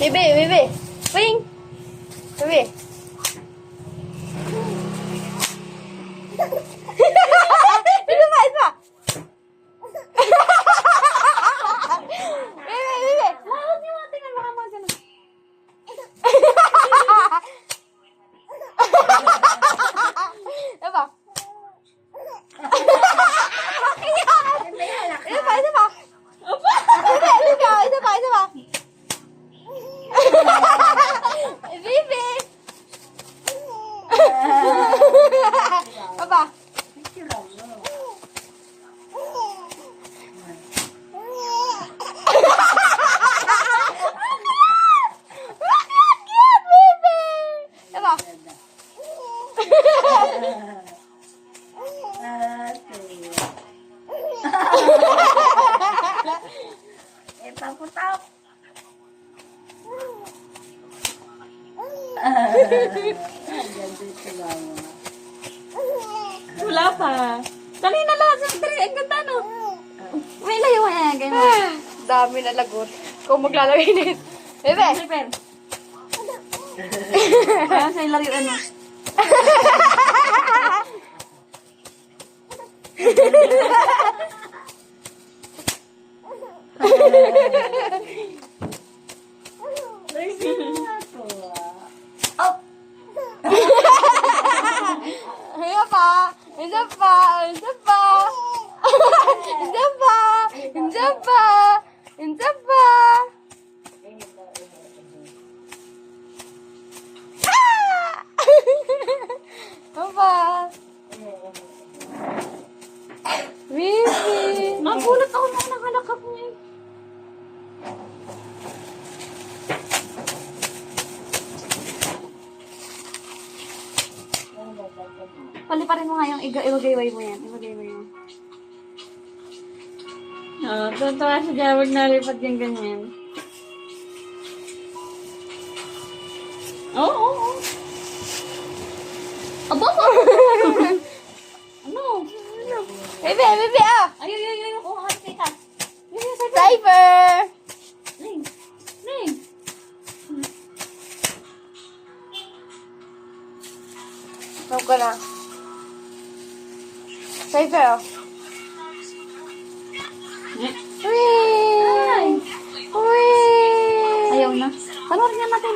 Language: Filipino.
Bibi, bibi. Wing. Bibi. Ito pa, ito pa. Bibi, bibi. Huwag niyo tingnan, baka magano. Ito pa. Ito pa, ito pa. Ito pa, ito pa. Bibi. Apa? Apa? Tapos-tap. Wala pa. Dali na lahat. Ang ganda, no? May layo yan. Ganyan. Dami na lagot. Kung maglalagay nito. Bebe! Super. Kaya sa ilari, ano? Isa pa! Isa pa! Isa pa! Isa pa! Isa pa! Isa pa! Isa pa! Bibi! Nagulat ako nung nakalakap niya. Paliparin mo nga yung iwagayway mo yan. Iwagayway mo. Oo, tuntua siya dyan. Huwag nalipat yung ganyan. Oo, oo, oo. Aba, aba. Ano? Bibi! Bibi! Ah! Ay, ay, ay, ay. Oo, ay, teka. Cyber! Ning. Ning. Stop ko na. Cyber! Eh. Wee! Wee! Ayaw na. Panoorin nga natin.